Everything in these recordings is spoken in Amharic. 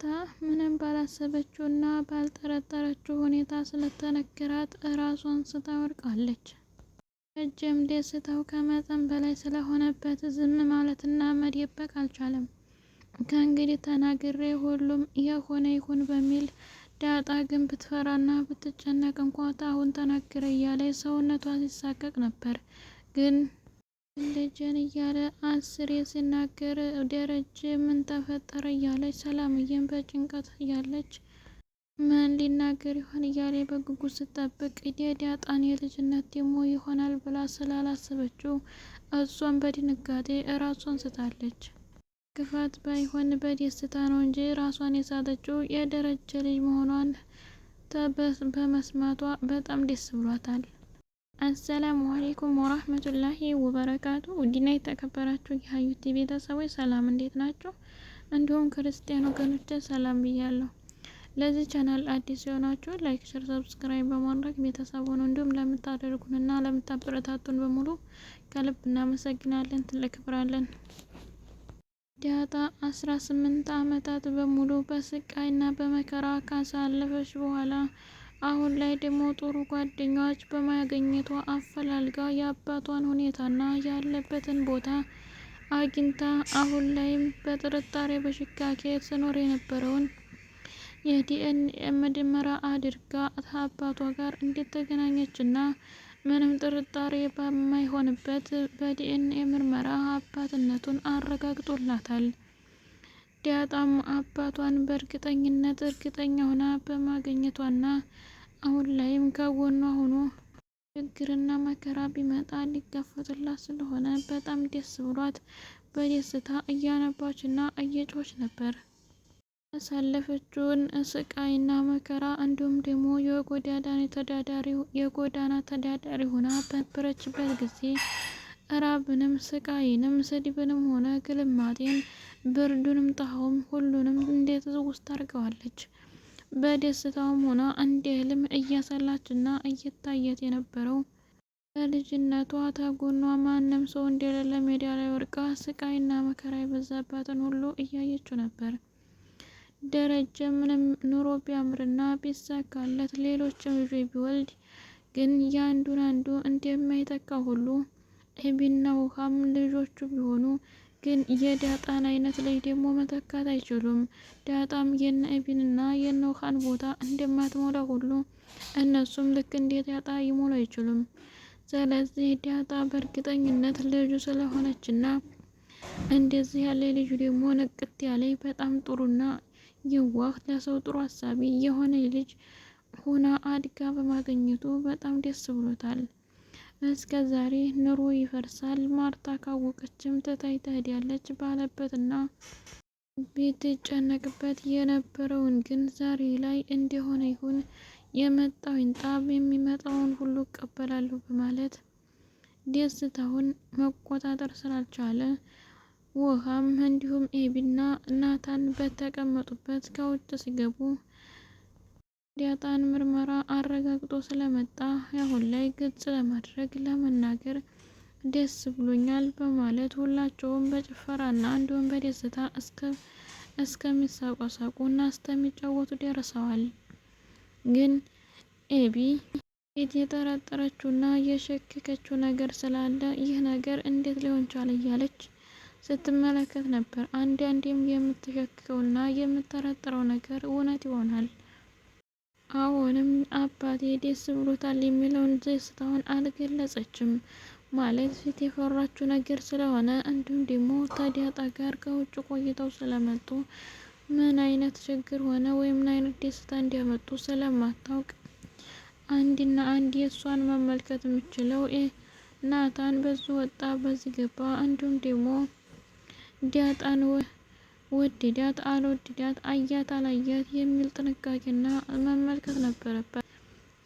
ዳጣ ምንም ባላሰበችውና ባልጠረጠረችው ሁኔታ ስለተነገራት ራሷን ስታ ወድቃለች። እጅም ደስታው ከመጠን በላይ ስለሆነበት ዝም ማለትና መደበቅ አልቻለም። ከእንግዲህ ተናግሬ ሁሉም የሆነ ይሁን በሚል ዳጣ ግን ብትፈራና ብትጨነቅ እንኳ አሁን ተናገረ እያለ ሰውነቷ ሲሳቀቅ ነበር። ግን ልጅን እያለ አስሬ ሲናገር ደረጀ ምን ተፈጠረ እያለች ሰላምዬን በጭንቀት እያለች ምን ሊናገር ይሆን እያለ በጉጉት ስጠብቅ የዳጣን የልጅነት ደሞ ይሆናል ብላ ስላላሰበችው እሷን በድንጋጤ ራሷን ስታለች። ክፋት ባይሆን በደስታ ነው እንጂ ራሷን የሳተችው የደረጀ ልጅ መሆኗን በመስማቷ በጣም ደስ ብሏታል። አሰላሙ አለይኩም ወራህመቱላሂ ወበረካቱ። ውድና የተከበራችሁ የሀዩቲ ቤተሰቦች ሰላም እንዴት ናቸው? እንዲሁም ክርስቲያን ወገኖች ሰላም ብያለሁ። ለዚህ ቻናል አዲስ የሆናችሁ ላይክ፣ ሼር፣ ሰብስክራይብ በማድረግ ቤተሰብ ሆኑ። እንዲሁም ለምታደርጉንና ለምታበረታቱን በሙሉ ከልብ እናመሰግናለን። ትልቅ ክብር አለን። ዳጣ 18 ዓመታት በሙሉ በስቃይና በመከራ ካሳለፈች በኋላ አሁን ላይ ደግሞ ጥሩ ጓደኛዎች በማግኘቷ አፈላልጋ የአባቷን ሁኔታና ያለበትን ቦታ አግኝታ አሁን ላይም በጥርጣሬ በሽካኬ ስኖር የነበረውን የዲኤንኤ ምርመራ አድርጋ አባቷ ጋር እንደተገናኘችና ምንም ጥርጣሬ በማይሆንበት በዲኤንኤ ምርመራ አባትነቱን አረጋግጦላታል። ዳጣም አባቷን በእርግጠኝነት እርግጠኛ ሆና በማግኘቷና አሁን ላይም ከጎኗ ሆኖ ችግርና መከራ ቢመጣ ሊጋፈጥላት ስለሆነ በጣም ደስ ብሏት በደስታ እያነባችና እየጮች ነበር። ያሳለፈችውን ስቃይና መከራ እንዲሁም ደግሞ የጎዳና ተዳዳሪ ሆና በነበረችበት ጊዜ ራብንም ስቃይንም ስድብንም ሆነ ግልማጤን ብርዱንም ጣውም ሁሉንም እንዴት ውስጥ አድርገዋለች። በደስታውም ሆና እንደ ህልም እያሰላችና እየታየት የነበረው በልጅነቷ ተጎኗ ማንም ሰው እንደሌለ ሜዳ ላይ ወድቃ ስቃይና መከራ የበዛባትን ሁሉ እያየችው ነበር። ደረጀ ምንም ኑሮ ቢያምርና ቢሳካለት ሌሎችም ልጆች ቢወልድ ግን ያንዱን አንዱ እንደማይተካ ሁሉ ኤቢና ውሃም ልጆቹ ቢሆኑ ግን የዳጣን አይነት ላይ ደግሞ መተካት አይችሉም። ዳጣም የነ ኤቢንና የነ ውሃን ቦታ እንደማትሞላ ሁሉ እነሱም ልክ እንደ ዳጣ ይሞሉ አይችሉም። ስለዚህ ዳጣ በእርግጠኝነት ልጁ ስለሆነችና እንደዚህ ያለ ልጁ ደግሞ ንቅት ያለ በጣም ጥሩና የዋህ ለሰው ጥሩ ሀሳቢ የሆነ ልጅ ሆና አድጋ በማግኘቱ በጣም ደስ ብሎታል። እስከ ዛሬ ኑሮ ይፈርሳል ማርታ ካወቀችም ትታይ ትሄዳለች ባለበትና ቢትጨነቅበት የነበረውን ግን ዛሬ ላይ እንደሆነ ይሁን የመጣው ይምጣ የሚመጣውን ሁሉ እቀበላለሁ በማለት ደስታውን መቆጣጠር ስላልቻለ ውሃም እንዲሁም ኤቢና ናታን በተቀመጡበት ከውጭ ሲገቡ ዳጣን ምርመራ አረጋግጦ ስለመጣ አሁን ላይ ግልጽ ለማድረግ ለመናገር ደስ ብሎኛል በማለት ሁላቸውም በጭፈራና እንዲሁም በደስታ እስከሚሳቋሳቁና እስከሚጫወቱ ደርሰዋል። ግን ኤቢ የጠረጠረችውና የሸከከችው ነገር ስላለ ይህ ነገር እንዴት ሊሆን ቻለ እያለች ስትመለከት ነበር። አንዳንዴም የምትሸክከውና የምትጠረጥረው ነገር እውነት ይሆናል። አሁንም አባቴ ደስ ብሎታል የሚለውን ደስታውን አልገለጸችም። ማለት ፊት የፈራችው ነገር ስለሆነ እንዲሁም ደግሞ ከዳጣ ጋር ከውጭ ቆይተው ስለመጡ ምን አይነት ችግር ሆነ ወይም ምን አይነት ደስታ እንዲያመጡ ስለማታውቅ አንድና አንድ የእሷን መመልከት የምችለው ናታን በዙ ወጣ በዚህ ገባ እንዲሁም ደግሞ ዳጣን ወደዳት አልወደዳት አያት አላያት የሚል ጥንቃቄና መመልከት ነበረበት።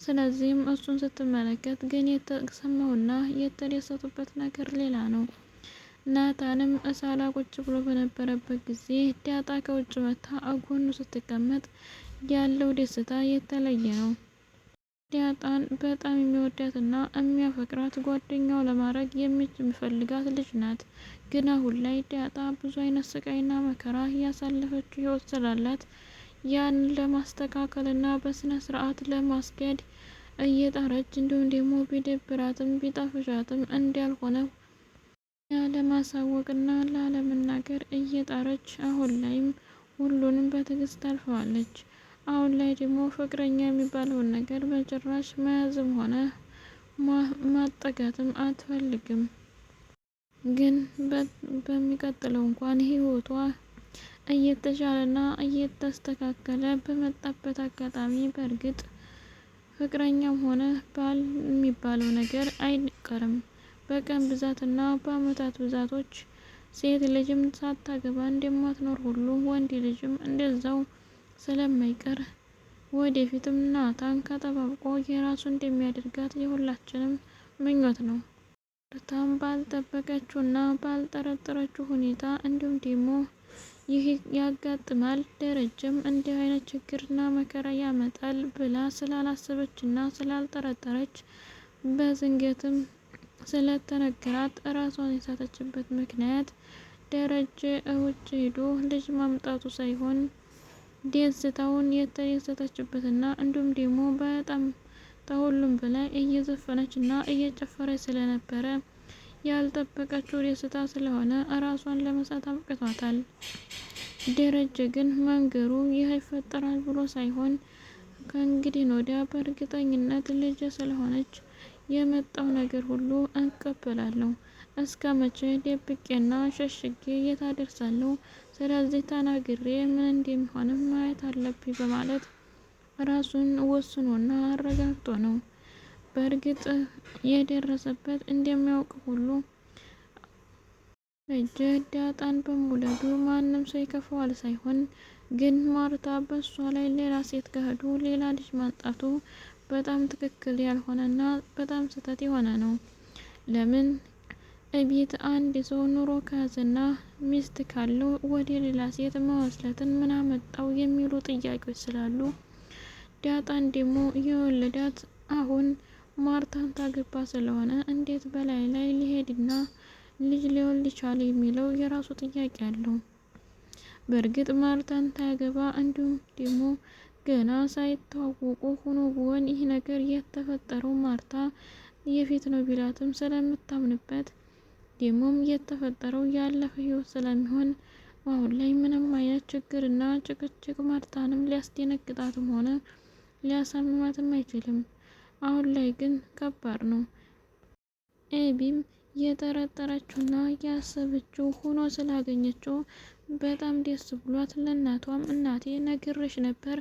ስለዚህም እሱን ስትመለከት ግን የተሰማውና የተደሰቱበት ነገር ሌላ ነው። ናታንም እሳላ ቁጭ ብሎ በነበረበት ጊዜ ዳጣ ከውጭ መታ አጎኑ ስትቀመጥ ያለው ደስታ የተለየ ነው። ዳጣን በጣም የሚወዳትና የሚያፈቅራት ጓደኛው ለማድረግ የሚፈልጋት ልጅ ናት። ግን አሁን ላይ ዳጣ ብዙ አይነት ስቃይና መከራ እያሳለፈችው ህይወት ስላላት ያን ለማስተካከልና በስነ ስርዓት ለማስኬድ እየጣረች እንዲሁም ደግሞ ቢደብራትም ቢጣፍሻትም እንዳልሆነ ለማሳወቅና ላለመናገር እየጣረች አሁን ላይም ሁሉንም በትዕግስት ታልፈዋለች። አሁን ላይ ደግሞ ፍቅረኛ የሚባለውን ነገር በጭራሽ መያዝም ሆነ ማጠጋትም አትፈልግም። ግን በሚቀጥለው እንኳን ህይወቷ እየተሻለና እየተስተካከለ በመጣበት አጋጣሚ በእርግጥ ፍቅረኛም ሆነ ባል የሚባለው ነገር አይቀርም። በቀን ብዛትና በአመታት ብዛቶች ሴት ልጅም ሳታገባ እንደማትኖር ሁሉ ወንድ ልጅም እንደዛው ስለማይቀር ወደፊትም ናታን ከተባብቆ የራሱ እንደሚያደርጋት የሁላችንም ምኞት ነው። ሩታም ባልጠበቀችውና ባልጠረጠረችው ሁኔታ እንዲሁም ደግሞ ይህ ያጋጥማል ደረጀም እንዲህ አይነት ችግርና መከራ ያመጣል ብላ ስላላሰበችና ስላልጠረጠረች በዝንገትም ስለተነገራት ራሷን የሳተችበት ምክንያት ደረጀ ውጭ ሄዶ ልጅ ማምጣቱ ሳይሆን ደስታውን የተደሰተችበትና እንዲሁም ደግሞ በጣም ከሁሉም በላይ እየዘፈነችና እየጨፈረች ስለነበረ ያልጠበቀችው ደስታ ስለሆነ ራሷን ለመሳት አብቅቷታል። ደረጀ ግን መንገሩ ይህ ይፈጠራል ብሎ ሳይሆን ከእንግዲህ ወዲያ በእርግጠኝነት ልጅ ስለሆነች የመጣው ነገር ሁሉ እቀበላለሁ፣ እስከ መቼ ደብቄና ሸሽጌ የታደርሳለሁ፣ ስለዚህ ተናግሬ ምን እንደሚሆንም ማየት አለብኝ በማለት ራሱን ወስኖና አረጋግጦ ነው። በእርግጥ የደረሰበት እንደሚያውቅ ሁሉ ደረጀ ዳጣን በመውለዱ ማንም ሰው ይከፋዋል ሳይሆን ግን ማርታ በሷ ላይ ሌላ ሴት ከሄዱ ሌላ ልጅ ማጣቱ በጣም ትክክል ያልሆነና በጣም ስህተት የሆነ ነው። ለምን እቤት አንድ ሰው ኑሮ ከያዘና ሚስት ካለው ወደ ሌላ ሴት መወስለትን ምን አመጣው የሚሉ ጥያቄዎች ስላሉ ዳጣን ደግሞ የወለዳት አሁን ማርታን ታገባ ስለሆነ እንዴት በላይ ላይ ሊሄድና ልጅ ሊወልድ ቻለ የሚለው የራሱ ጥያቄ አለው። በእርግጥ ማርታን ታገባ እንዲሁም ደግሞ ገና ሳይተዋወቁ ሆኖ ቢሆን ይህ ነገር የተፈጠረው ማርታ የፊት ነው ቢላትም ስለምታምንበት ደግሞም የተፈጠረው ያለፈ ህይወት ስለሚሆን አሁን ላይ ምንም አይነት ችግርና ጭቅጭቅ ማርታንም ሊያስደነግጣትም ሆነ ሊያሳምማትም አይችልም። አሁን ላይ ግን ከባድ ነው። ኤቢም የጠረጠረችውና ያሰበችው ሆኖ ስላገኘችው በጣም ደስ ብሏት ለእናቷም እናቴ ነግሬሽ ነበር፣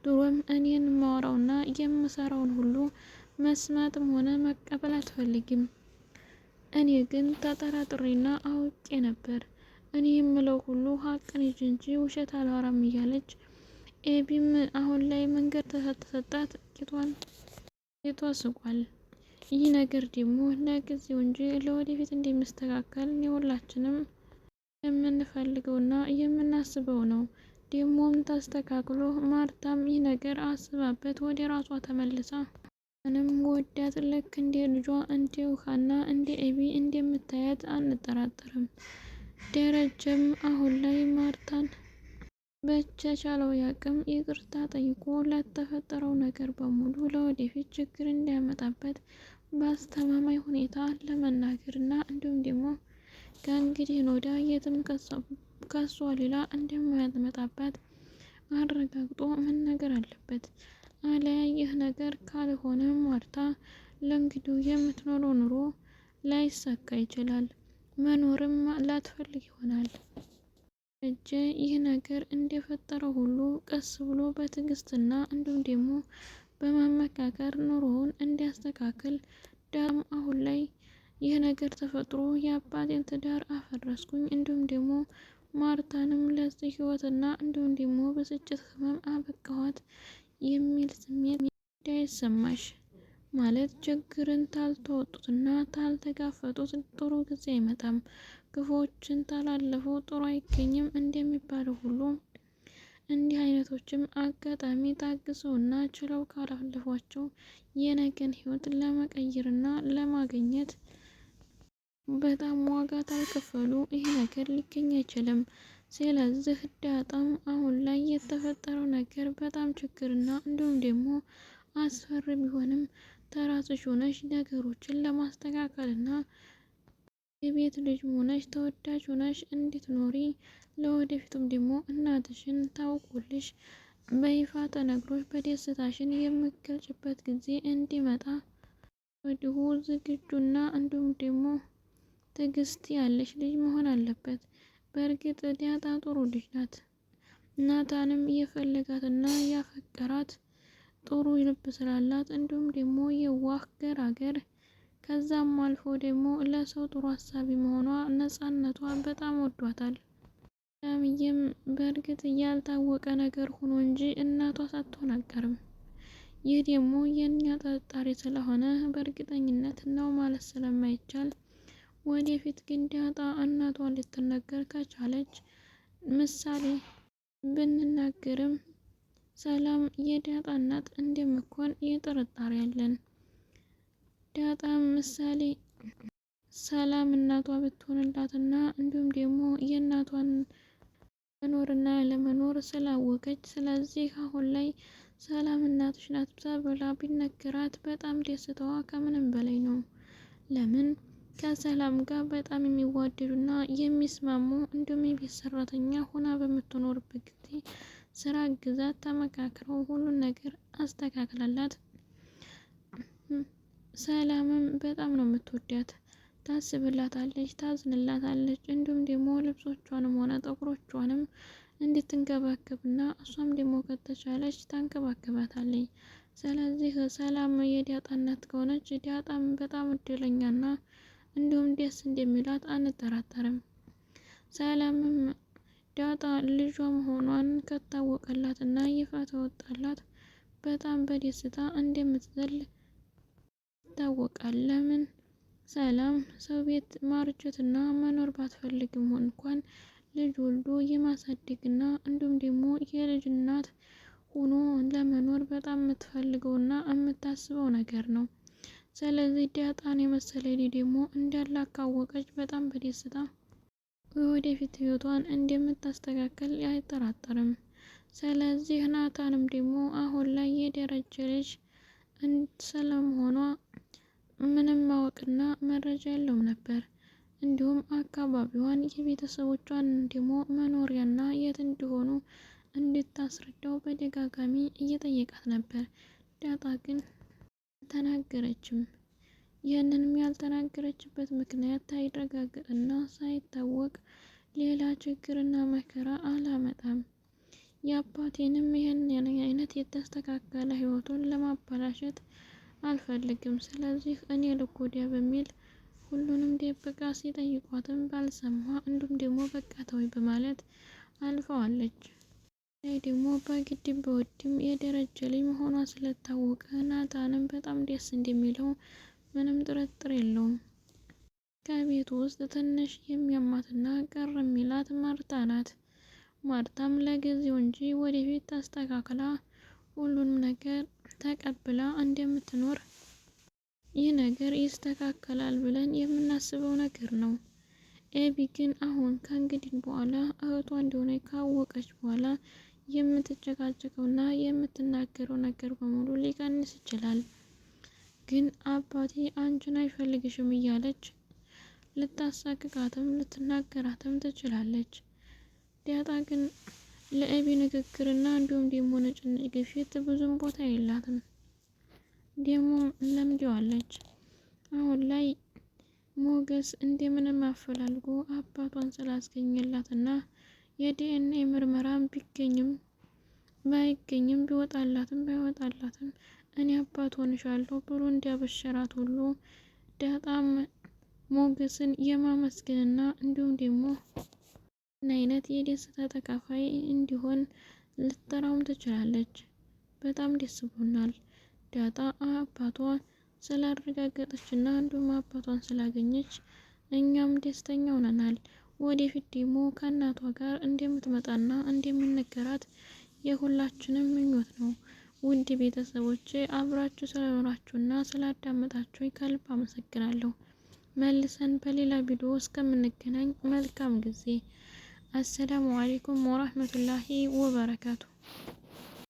ድሮም እኔን የማወራውና የምሰራውን ሁሉ መስማትም ሆነ መቀበል አትፈልጊም፣ እኔ ግን ተጠራጥሬና አውቄ ነበር፣ እኔ የምለው ሁሉ ሀቅን ይዤ እንጂ ውሸት አላወራም እያለች ኤቢም አሁን ላይ መንገድ ተሰጣት ቂጧ ስቋል። ይህ ነገር ደግሞ ለጊዜው እንጂ ለወደፊት እንደሚስተካከል የሁላችንም የምንፈልገውና የምናስበው ነው። ደግሞም ተስተካክሎ ማርታም ይህ ነገር አስባበት ወደ ራሷ ተመልሳ ምንም ወዳት ልክ እንደ ልጇ እንደ ውሃና እንደ ኤቢ እንደምታያት አንጠራጠርም። ደረጀም አሁን ላይ ማርታን በተቻለው ያቅም ይቅርታ ጠይቆ ለተፈጠረው ነገር በሙሉ ለወደፊት ችግር እንዳያመጣበት በአስተማማኝ ሁኔታ ለመናገርና እንዲሁም ደግሞ ከእንግዲህ ወዲያ የትም ከሷ ሌላ እንደማያመጣበት አረጋግጦ መናገር አለበት። አለያ ይህ ነገር ካልሆነ ማርታ ለእንግዲሁ የምትኖረው ኑሮ ላይሳካ ይችላል፣ መኖርም ላትፈልግ ይሆናል። ይህ ነገር እንደፈጠረው ሁሉ ቀስ ብሎ በትዕግስትና እንዲሁም ደግሞ በማመካከር ኑሮውን እንዲያስተካክል ዳም አሁን ላይ ይህ ነገር ተፈጥሮ የአባቴን ትዳር አፈረስኩኝ እንዲሁም ደግሞ ማርታንም ለዚህ ህይወትና እንዲሁም ደግሞ ብስጭት ህመም አበቃዋት የሚል ስሜት እንዳይሰማሽ ማለት ችግርን ታልተወጡትና ታልተጋፈጡት ጥሩ ጊዜ አይመጣም፣ ክፉዎችን ታላለፉ ጥሩ አይገኝም እንደሚባለው ሁሉ እንዲህ አይነት አይነቶችም አጋጣሚ ታግሰውና ችለው ካላለፏቸው የነገን ህይወት ለመቀየርና ለማግኘት በጣም ዋጋ ካልከፈሉ ይህ ነገር ሊገኝ አይችልም። ስለዚህ ዳጣም አሁን ላይ የተፈጠረው ነገር በጣም ችግርና እንዲሁም ደግሞ አስፈሪ ቢሆንም ተራስሽ ሆነሽ ነገሮችን ለማስተካከልና የቤት ልጅ ሆነሽ ተወዳጅ ሆነሽ እንድትኖሪ ለወደፊቱም ደግሞ እናትሽን ታውቁልሽ በይፋ ተነግሮሽ በደስታሽን የምገልጭበት ጊዜ እንዲመጣ ወዲሁ ዝግጁና እንዲሁም ደግሞ ትዕግስት ያለሽ ልጅ መሆን አለበት። በእርግጥ ዳጣ ጥሩ ልጅ ናት። ናታንም የፈለጋትና ያፈቀራት ጥሩ ልብ ስላላት እንዲሁም ደግሞ የዋህ ገራገር ከዛም አልፎ ደግሞ ለሰው ጥሩ ሀሳቢ መሆኗ ነፃነቷ በጣም ወዷታል። ሰላምዬም በእርግጥ ያልታወቀ ነገር ሆኖ እንጂ እናቷ ሳትሆን አትቀርም። ይህ ደግሞ የኛ ጥርጣሬ ስለሆነ በእርግጠኝነት ነው ማለት ስለማይቻል ወደፊት ግን ዳጣ እናቷ ልትነገር ከቻለች ምሳሌ ብንናገርም ሰላም የዳጣ እናት እንደምትሆን ጥርጣሬ አለን። ዳጣም ምሳሌ ሰላም እናቷ ብትሆንላትና እንዲሁም ደግሞ የእናቷን መኖርና ያለመኖር ስላወቀች ስለዚህ አሁን ላይ ሰላም እናትሽ ናት ተብላ ቢነገራት በጣም ደስታዋ ከምንም በላይ ነው። ለምን ከሰላም ጋር በጣም የሚዋደዱና የሚስማሙ እንዲሁም የቤት ሰራተኛ ሆና በምትኖርበት ጊዜ ስራ ግዛት ተመካክረው ሁሉን ነገር አስተካክላላት። ሰላምም በጣም ነው የምትወዳት፣ ታስብላታለች፣ ታዝንላታለች እንዲሁም ደግሞ ልብሶቿንም ሆነ ፀጉሮቿንም እንድትንከባከብና እሷም ደግሞ ከተቻለች ታንከባከባታለች። ስለዚህ ሰላም የዳጣ እናት ከሆነች ዳጣም በጣም እድለኛና እንዲሁም ደስ እንደሚላት አንጠራጠርም። ሰላምም ዳጣ ልጇ መሆኗን ከታወቀላትና ይፋ ተወጣላት በጣም በደስታ እንደምትዘል ይታወቃል። ለምን ሰላም ሰው ቤት ማርጀትና መኖር ባትፈልግም እንኳን ልጅ ወልዶ የማሳደግና እንዲሁም ደግሞ የልጅ እናት ሆኖ ለመኖር በጣም የምትፈልገውና የምታስበው ነገር ነው። ስለዚህ ዳጣን የመሰለ ልጅ ደግሞ እንዳላት ካወቀች በጣም በደስታ ወደፊት ህይወቷን እንደምታስተካከል አይጠራጠርም። ስለዚህ ናታንም ደግሞ አሁን ላይ የደረጀ ልጅ ስለመሆኗ ምንም ማወቅና መረጃ የለውም ነበር። እንዲሁም አካባቢዋን የቤተሰቦቿን ደግሞ መኖሪያና የት እንደሆኑ እንድታስረዳው በደጋጋሚ እየጠየቃት ነበር። ዳጣ ግን አልተናገረችም። ይህንንም ያልተናገረችበት ምክንያት ሳይረጋገጥና ሳይታወቅ ሌላ ችግርና መከራ አላመጣም። የአባቴንም ይህን አይነት የተስተካከለ ህይወቱን ለማበላሸት አልፈልግም። ስለዚህ እኔ ልጎዳ በሚል ሁሉንም ደብቃ ሲጠይቋትም ባልሰማ እንዲሁም ደግሞ በቃ ተወኝ በማለት አልፈዋለች። ላይ ደግሞ በግድም በወድም የደረጀ ልጅ መሆኗ ስለታወቀ ናታንም በጣም ደስ እንደሚለው ምንም ጥርጥር የለውም። ከቤቱ ውስጥ ትንሽ የሚያማትና ቀር የሚላት ማርታ ናት። ማርታም ለጊዜው እንጂ ወደፊት ተስተካክላ ሁሉንም ነገር ተቀብላ እንደምትኖር ይህ ነገር ይስተካከላል ብለን የምናስበው ነገር ነው። ኤቢ ግን አሁን ከእንግዲህ በኋላ እህቷ እንደሆነ ካወቀች በኋላ የምትጨቃጨቀውና የምትናገረው ነገር በሙሉ ሊቀንስ ይችላል። ግን አባቴ አንቺን አይፈልግሽም እያለች ልታሳቅቃትም ልትናገራትም ትችላለች። ዳጣ ግን ለኤቢ ንግግርና እንዲሁም ደግሞ ነጭንጭ ግፊት ብዙም ቦታ የላትም። ደግሞ ለምደዋለች። አሁን ላይ ሞገስ እንደምንም አፈላልጎ አባቷን ስላስገኘላትና የዲኤንኤ ምርመራም ቢገኝም ባይገኝም ቢወጣላትም ባይወጣላትም እኔ አባት ሆንሻለሁ ብሎ እንዲያበሸራት ሁሉ ዳጣም ሞገስን የማመስገንና እንዲሁም ደግሞ አይነት የደስታ ተካፋይ እንዲሆን ልትጠራውም ትችላለች። በጣም ደስ ብሎናል። ዳጣ አባቷ ስላረጋገጠችና እንዲሁም አባቷን ስላገኘች እኛም ደስተኛ ሆነናል። ወደፊት ደግሞ ከእናቷ ጋር እንደምትመጣና እንደሚነገራት የሁላችንም ምኞት ነው። ውድ ቤተሰቦቼ አብራችሁ ስለኖራችሁና ስላዳመጣችሁ ከልብ አመሰግናለሁ። መልሰን በሌላ ቪዲዮ እስከምንገናኝ መልካም ጊዜ። አሰላሙ አለይኩም ወራህመቱላሂ ወበረካቱ።